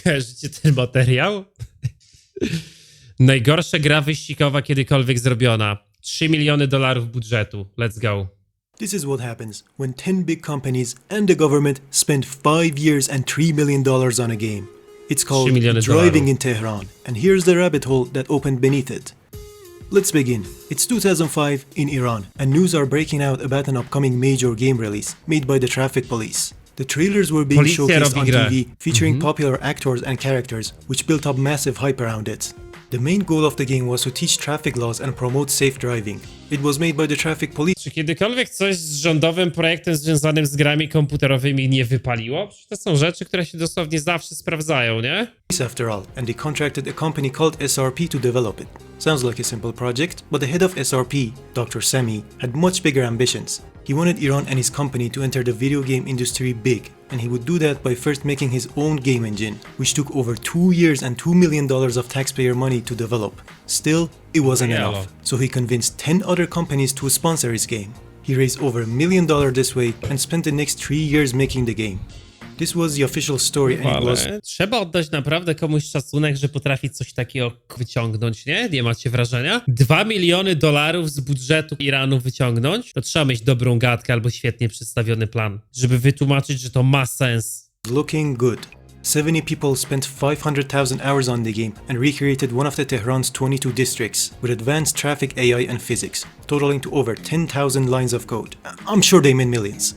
Kojarzycie ten materiał? Najgorsza gra wyścigowa kiedykolwiek zrobiona. $3 miliony budżetu. Let's go. This is what happens when 10 big companies and the government spend 5 years and $3 million on a game. It's called Driving in Tehran, and here's the rabbit hole that opened beneath it. Let's begin. It's 2005 in Iran, and news are breaking out about an upcoming major game release made by the traffic police. The trailers were being showcased on TV, featuring popular actors and characters, which built up massive hype around it. The main goal of the game was to teach traffic laws and promote safe driving. It was made by the traffic police. Czy kiedykolwiek coś z rządowym projektem związanym z grami komputerowymi nie wypaliło? Przecież to są rzeczy, które się dosłownie zawsze sprawdzają, nie? After all, and they contracted a company called SRP to develop it. Sounds like a simple project, but the head of SRP, Dr. Sami, had much bigger ambitions. He wanted Iran and his company to enter the video game industry big, and he would do that by first making his own game engine, which took over 2 years and $2 million of taxpayer money to develop. Still, it wasn't enough, so he convinced 10 other companies to sponsor his game. He raised over $1 million this way and spent the next 3 years making the game. This was the official story and it was... Trzeba oddać naprawdę komuś szacunek, że potrafi coś takiego wyciągnąć, nie? Nie macie wrażenia? $2 miliony z budżetu Iranu wyciągnąć? To trzeba mieć dobrą gadkę albo świetnie przedstawiony plan, żeby wytłumaczyć, że to ma sens. Looking good. 70 people spent 500,000 hours on the game and recreated one of the Tehran's 22 districts with advanced traffic AI and physics, totaling to over 10,000 lines of code. I'm sure they meant millions.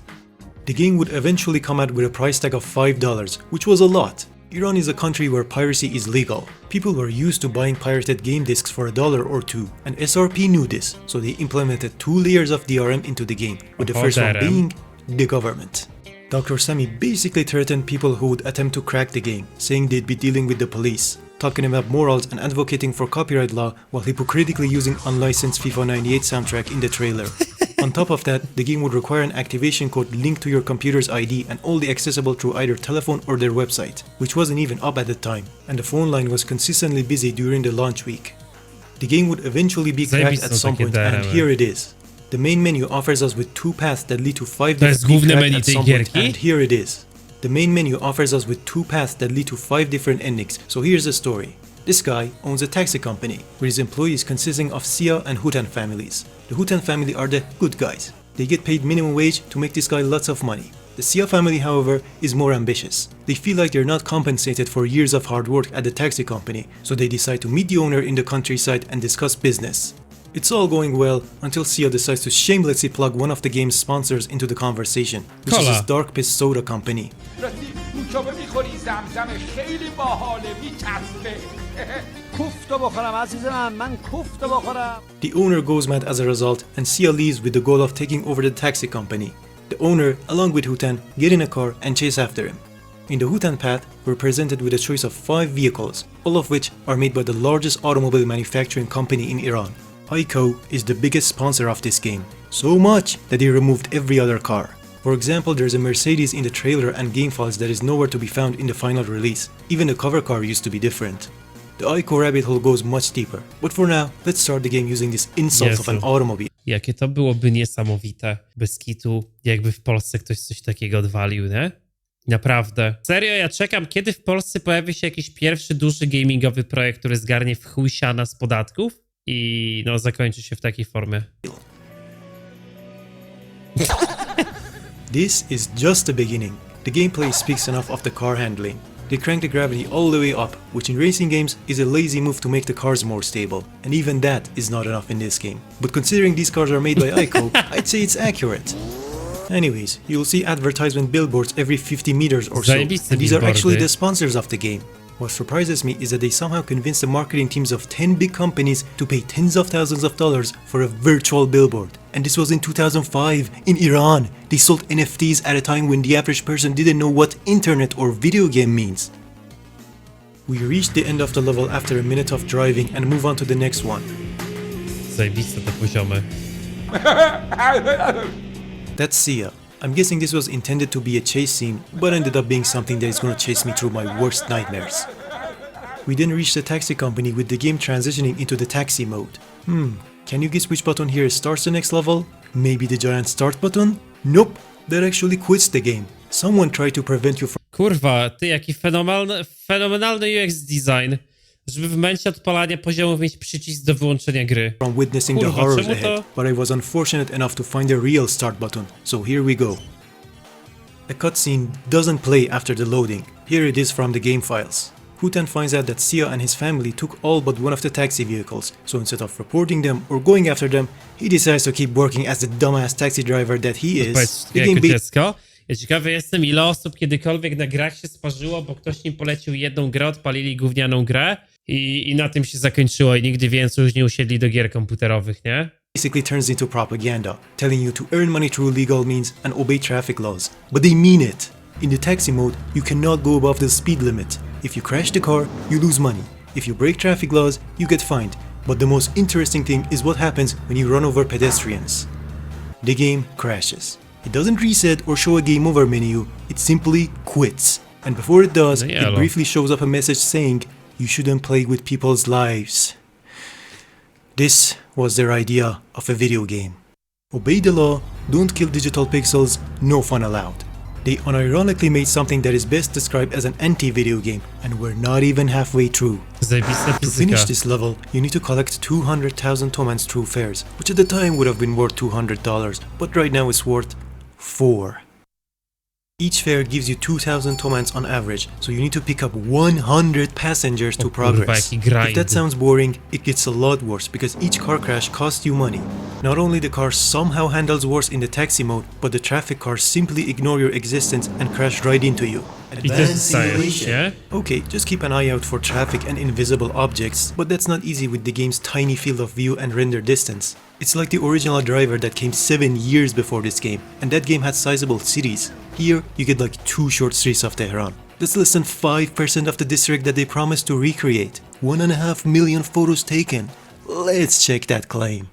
The game would eventually come out with a price tag of $5, which was a lot. Iran is a country where piracy is legal. People were used to buying pirated game discs for $1 or $2, and SRP knew this, so they implemented 2 layers of DRM into the game, with the first one being the government. Dr. Sami basically threatened people who would attempt to crack the game, saying they'd be dealing with the police, talking about morals and advocating for copyright law while hypocritically using unlicensed FIFA 98 soundtrack in the trailer. On top of that, the game would require an activation code linked to your computer's ID and only accessible through either telephone or their website, which wasn't even up at the time, and the phone line was consistently busy during the launch week. The game would eventually be cracked at some point, and here it is. The main menu offers us with 2 paths that lead to 5 different endings, and here it is. The main menu offers us with 2 paths that lead to 5 different endings, so here's the story. This guy owns a taxi company, with his employees consisting of Sia and Hutan families. The Hutan family are the good guys. They get paid minimum wage to make this guy lots of money. The Sia family, however, is more ambitious. They feel like they're not compensated for years of hard work at the taxi company, so they decide to meet the owner in the countryside and discuss business. It's all going well until Sia decides to shamelessly plug one of the game's sponsors into the conversation, which is his Dark Piss Soda company. The owner goes mad as a result, and Sia leaves with the goal of taking over the taxi company. The owner, along with Hutan, get in a car and chase after him. In the Hutan path, we're presented with a choice of 5 vehicles, all of which are made by the largest automobile manufacturing company in Iran. ICO is the biggest sponsor of this game, so much that they removed every other car. For example, there's a Mercedes in the trailer and game files that is nowhere to be found in the final release. Even the cover car used to be different. The ICO rabbit hole goes much deeper, but for now, let's start the game using this insult of an automobile. Jakie to byłoby niesamowite, bez kitu, jakby w Polsce ktoś coś takiego odwalił, nie? Naprawdę. Serio, ja czekam, kiedy w Polsce pojawi się jakiś pierwszy duży gamingowy projekt, który zgarnie w chuj siana z podatków i no zakończy się w takiej formie. This is just the beginning. The gameplay speaks enough of the car handling. They crank the gravity all the way up, which in racing games is a lazy move to make the cars more stable, and even that is not enough in this game. But considering these cars are made by ICO, I'd say it's accurate. Anyways, you'll see advertisement billboards every 50 meters or so, and these are actually the sponsors of the game. What surprises me is that they somehow convinced the marketing teams of 10 big companies to pay tens of thousands of dollars for a virtual billboard. And this was in 2005, in Iran. They sold NFTs at a time when the average person didn't know what internet or video game means. We reached the end of the level after a minute of driving and move on to the next one. Zajebiste te poziomy. That's Sia. I'm guessing this was intended to be a chase scene, but ended up being something that is gonna chase me through my worst nightmares. We then reached the taxi company with the game transitioning into the taxi mode. Can you guess which button here starts the next level? Maybe the giant start button? Nope, that actually quits the game. Someone tried to prevent you from... Kurwa, ty jaki fenomenalny UX design, żeby w momencie odpalania poziomów mieć przycisk do wyłączenia gry. From witnessing the Kurwa, horrors czemu to- ahead, but I was unfortunate enough to find the real start button, so here we go. A cutscene doesn't play after the loading. Here it is from the game files. Hutan finds out that Sia and his family took all but one of the taxi vehicles, so instead of reporting them or going after them, he decides to keep working as the dumbass taxi driver that he is. Powiedz The jako game dziecko. Ja ciekawy jestem, ile osób kiedykolwiek na grach się sparzyło, bo ktoś im polecił jedną grę, odpalili gównianą grę i na tym się zakończyło i nigdy więcej już nie usiedli do gier komputerowych, nie? basically turns into propaganda, telling you to earn money through legal means and obey traffic laws. But they mean it. In the taxi mode, you cannot go above the speed limit. If you crash the car, you lose money. If you break traffic laws, you get fined. But the most interesting thing is what happens when you run over pedestrians. The game crashes. It doesn't reset or show a game over menu, it simply quits. And before it does, No it yellow. briefly shows up a message saying, you shouldn't play with people's lives. This was their idea of a video game. Obey the law, don't kill digital pixels, no fun allowed. They unironically made something that is best described as an anti-video game, and we're not even halfway through. Zajebista To fizyka. finish this level, you need to collect 200,000 tomans through fares, which at the time would have been worth $200, but right now it's worth 4. Each fare gives you 2,000 tomans on average, so you need to pick up 100 passengers to kurwa, progress. jaki grind. If that sounds boring, it gets a lot worse because each car crash costs you money. Not only the car somehow handles worse in the taxi mode, but the traffic cars simply ignore your existence and crash right into you. I też dostajesz, nie? Okay, just keep an eye out for traffic and invisible objects, but that's not easy with the game's tiny field of view and render distance. It's like the original Driver that came 7 years before this game, and that game had sizable cities. Here, you get like 2 short streets of Tehran. That's less than 5% of the district that they promised to recreate. 1.5 million photos taken. Let's check that claim.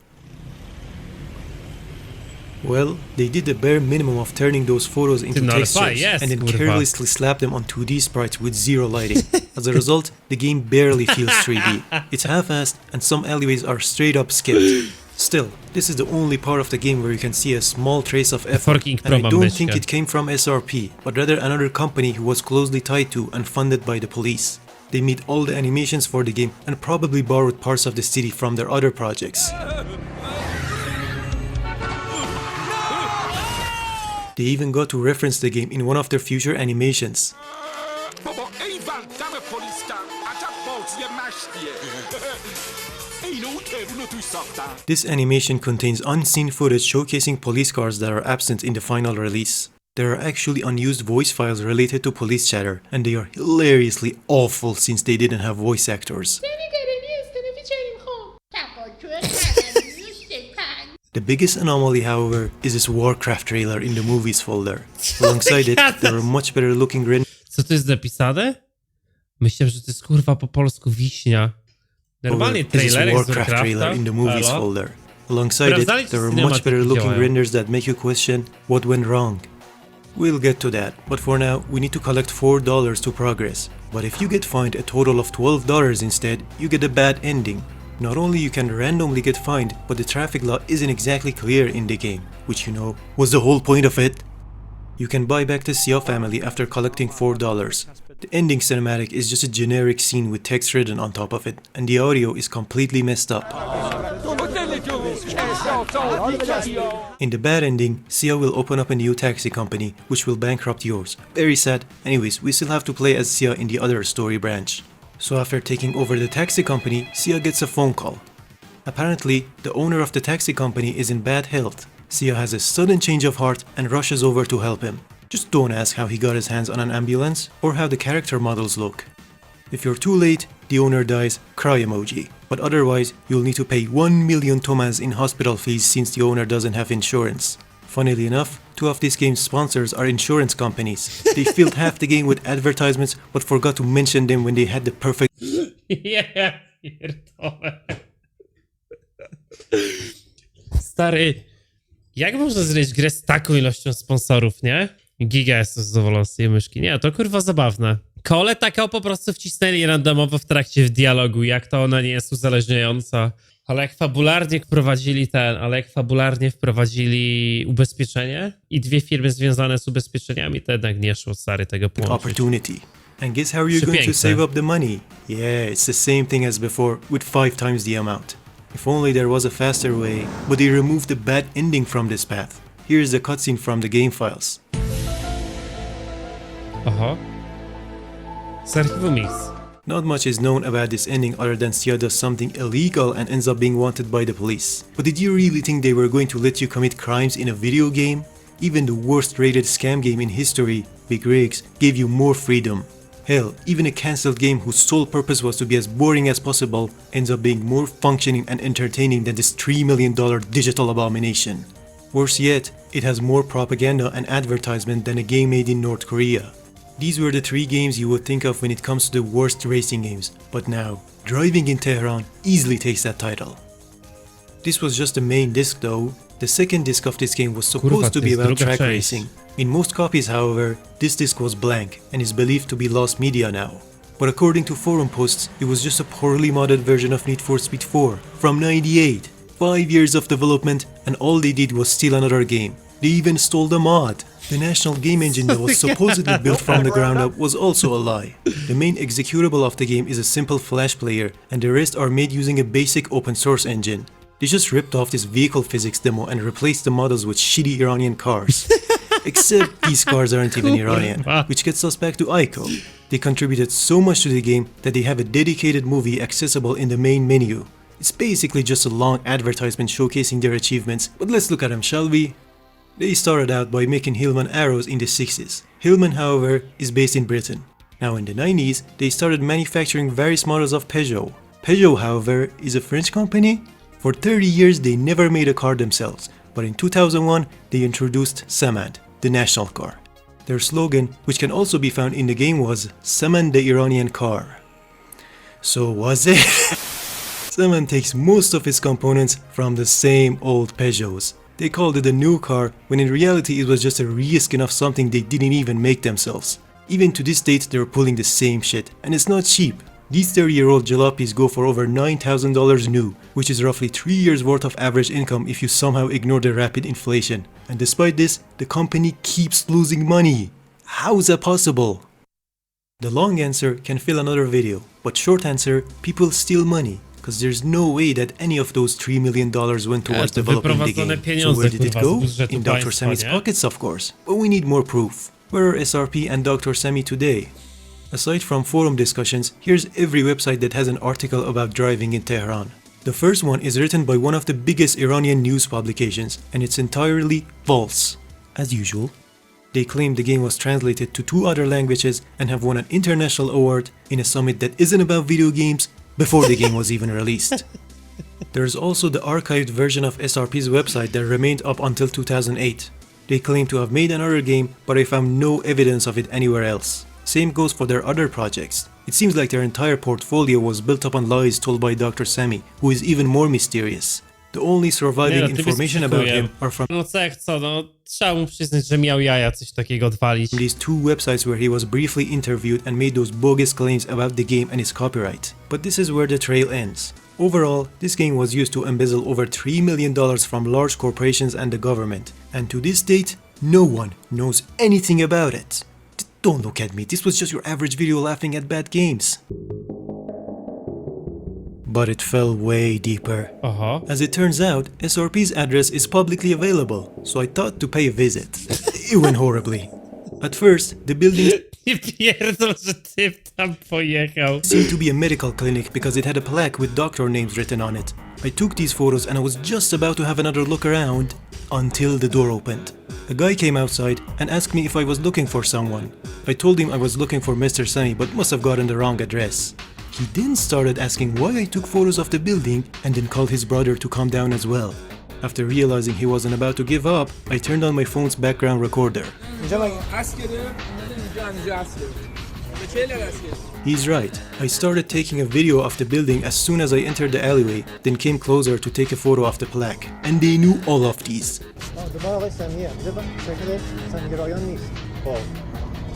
Well, they did the bare minimum of turning those photos into No, ale textures yes, and then kurwa. carelessly slapped them on 2D sprites with zero lighting. As a result, the game barely feels 3D. It's half-assed and some alleyways are straight up skipped. Still, this is the only part of the game where you can see a small trace of effort, Forking and I Pro mam don't think myszkę. it came from SRP, but rather another company who was closely tied to and funded by the police. They made all the animations for the game and probably borrowed parts of the city from their other projects. They even got to reference the game in one of their future animations. Baba ej walczamy poliska, a ta polskie masztie. Ej no uteru no tu softa. This animation contains unseen footage showcasing police cars that are absent in the final release. There are actually unused voice files related to police chatter, and they are hilariously awful since they didn't have voice actors. The biggest anomaly, however, is this Warcraft trailer in the movies folder. Alongside it, there are much better looking Co tu jest napisane? Myślałem, że to jest kurwa po polsku wiśnia. Normalnie is this trailerek z Warcraft trailer Warcrafta. in the movies Elo? folder. Alongside it, Sprawdzali, czy there are cinematyki much better looking działają. renders that make you question what went wrong. We'll get to that, but for now, we need to collect $4 to progress. But if you get fined a total of $12 instead, you get a bad ending. Not only you can randomly get fined, but the traffic law isn't exactly clear in the game, which you know was the whole point of it. You can buy back the Sia family after collecting $4. The ending cinematic is just a generic scene with text written on top of it, and the audio is completely messed up. In the bad ending, Sia will open up a new taxi company, which will bankrupt yours. Very sad. Anyways, we still have to play as Sia in the other story branch. So after taking over the taxi company, Sia gets a phone call. Apparently, the owner of the taxi company is in bad health. Sia has a sudden change of heart and rushes over to help him. Just don't ask how he got his hands on an ambulance or how the character models look. If you're too late, the owner dies, cry emoji. But otherwise, you'll need to pay 1 million tomans in hospital fees since the owner doesn't have insurance. Funnily enough, 2 of this game's sponsors are insurance companies. They filled half the game with advertisements but forgot to mention them when they had the perfect Ja pierdolę. Stary, jak można zrobić grę z taką ilością sponsorów, nie? Giga jest zadowolony z tej myszki. Nie, to kurwa zabawne. Kole taką po prostu wcisnęli randomowo w trakcie dialogu, jak to ona nie jest uzależniająca. Ale jak fabularnie wprowadzili ubezpieczenie i 2 firmy związane z ubezpieczeniami, to jednak nie szło, stary, tego połączyć. opportunity. And guess how you're going to Przepiękne. save up the money? Yeah, it's the same thing as before, with 5 times the amount. If only there was a faster way, but they removed the bad ending from this path. Here's the cutscene from the game files. Oho. Z archiwum Mix. Not much is known about this ending other than Sia does something illegal and ends up being wanted by the police. But did you really think they were going to let you commit crimes in a video game? Even the worst rated scam game in history, Big Rigs, gave you more freedom. Hell, even a cancelled game whose sole purpose was to be as boring as possible ends up being more functioning and entertaining than this $3 million digital abomination. Worse yet, it has more propaganda and advertisement than a game made in North Korea. These were the 3 games you would think of when it comes to the worst racing games, but now, Driving in Tehran easily takes that title. This was just the main disc though. The second disc of this game was supposed to be about track racing. In most copies, however, this disc was blank and is believed to be lost media now. But according to forum posts, it was just a poorly modded version of Need for Speed 4 from '98. 5 years of development and all they did was steal another game. They even stole the mod. The national game engine that was supposedly built from the ground up was also a lie. The main executable of the game is a simple flash player and the rest are made using a basic open source engine. They just ripped off this vehicle physics demo and replaced the models with shitty Iranian cars. Except these cars aren't even Iranian, which gets us back to Ico. They contributed so much to the game that they have a dedicated movie accessible in the main menu. It's basically just a long advertisement showcasing their achievements, but let's look at them, shall we? They started out by making Hillman arrows in the 60s. Hillman, however, is based in Britain. Now in the 90s, they started manufacturing various models of Peugeot. Peugeot, however, is a French company. For 30 years they never made a car themselves, but in 2001 they introduced Samand, the national car. Their slogan, which can also be found in the game, was Samand the Iranian car. So was it? Samand takes most of its components from the same old Peugeots. They called it a new car, when in reality it was just a reskin of something they didn't even make themselves. Even to this date they're pulling the same shit, and it's not cheap. These 30-year-old jalopies go for over $9,000 new, which is roughly 3 years worth of average income if you somehow ignore the rapid inflation. And despite this, the company keeps losing money. How is that possible? The long answer can fill another video, but short answer, people steal money. Cause there's no way that any of those $3 million went towards developing the game. So where did it go? In Dr. Sammy's pockets, of course. But we need more proof. Where are SRP and Dr. Sammy today? Aside from forum discussions, here's every website that has an article about driving in Tehran. The first one is written by one of the biggest Iranian news publications, and it's entirely false. As usual. They claim the game was translated to 2 other languages and have won an international award in a summit that isn't about video games before the game was even released. There's also the archived version of SRP's website that remained up until 2008. They claim to have made another game, but I found no evidence of it anywhere else. Same goes for their other projects. It seems like their entire portfolio was built up on lies told by Dr. Sammy, who is even more mysterious. The only surviving information about him are from No co jak co, no trzeba mu przyznać, że miał jaja coś takiego odwalić. these 2 websites where he was briefly interviewed and made those bogus claims about the game and its copyright. But this is where the trail ends. Overall, this game was used to embezzle over $3 million from large corporations and the government. And to this date, no one knows anything about it. Don't look at me, this was just your average video laughing at bad games. But it fell way deeper. As it turns out, SRP's address is publicly available, so I thought to pay a visit. It went horribly. At first, the building Nie pierdol, że typ tam pojechał. seemed to be a medical clinic because it had a plaque with doctor names written on it. I took these photos and I was just about to have another look around until the door opened. A guy came outside and asked me if I was looking for someone. I told him I was looking for Mr. Sammy but must have gotten the wrong address. He then started asking why I took photos of the building and then called his brother to come down as well. After realizing he wasn't about to give up, I turned on my phone's background recorder. He's right. I started taking a video of the building as soon as I entered the alleyway, then came closer to take a photo of the plaque. And they knew all of these.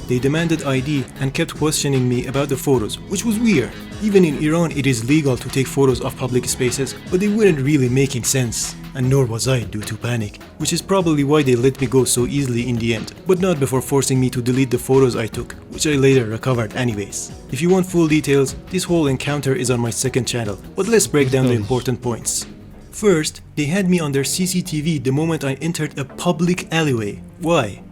They demanded ID and kept questioning me about the photos, which was weird. Even in Iran it is legal to take photos of public spaces, but they weren't really making sense. and nor was I due to panic, which is probably why they let me go so easily in the end, but not before forcing me to delete the photos I took, which I later recovered anyways. If you want full details, this whole encounter is on my second channel, but let's break down the important points. First, they had me on their CCTV the moment I entered a public alleyway. Why?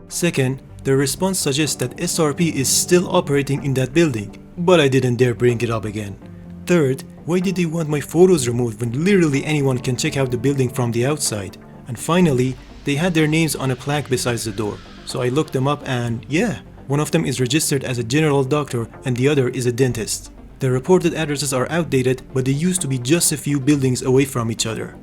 Second, their response suggests that SRP is still operating in that building, but I didn't dare bring it up again. Third, why did they want my photos removed when literally anyone can check out the building from the outside? And finally, they had their names on a plaque beside the door. So I looked them up and yeah, one of them is registered as a general doctor and the other is a dentist. The reported addresses are outdated, but they used to be just a few buildings away from each other.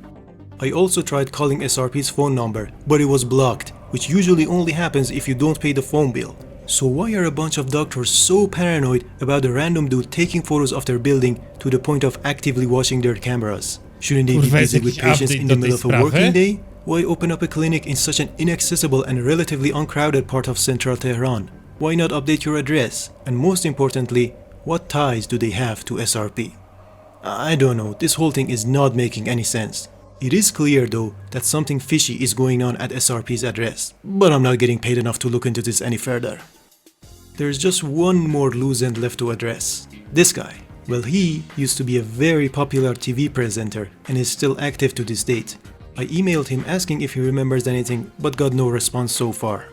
I also tried calling SRP's phone number, but it was blocked, which usually only happens if you don't pay the phone bill. So why are a bunch of doctors so paranoid about a random dude taking photos of their building to the point of actively watching their cameras? Shouldn't they be Kurwa, jest busy with jakiś patients update in the do tej middle of a sprawy? working day? Why open up a clinic in such an inaccessible and relatively uncrowded part of central Tehran? Why not update your address? And most importantly, what ties do they have to SRP? I don't know, this whole thing is not making any sense. It is clear though that something fishy is going on at SRP's address, but I'm not getting paid enough to look into this any further. There's just one more loose end left to address. This guy. Well, he used to be a very popular TV presenter and is still active to this date. I emailed him asking if he remembers anything, but got no response so far.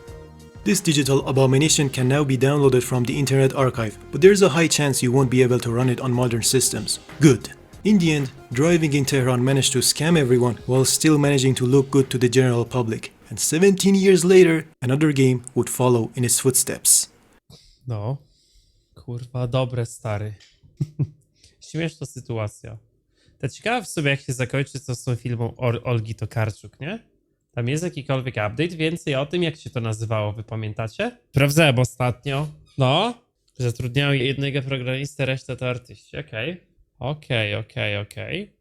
This digital abomination can now be downloaded from the Internet Archive, but there's a high chance you won't be able to run it on modern systems. Good. In the end, Driving in Tehran managed to scam everyone while still managing to look good to the general public. And 17 years later, another game would follow in its footsteps. No. Kurwa, dobre, stary. Śmieszna sytuacja. To ciekawe w sobie, jak się zakończy to z tą filmą Olgi Tokarczuk, nie? Tam jest jakikolwiek update? Więcej o tym, jak się to nazywało, wy pamiętacie? Sprawdzałem ostatnio. No. Zatrudniają jednego programistę, resztę to artyści. Okej.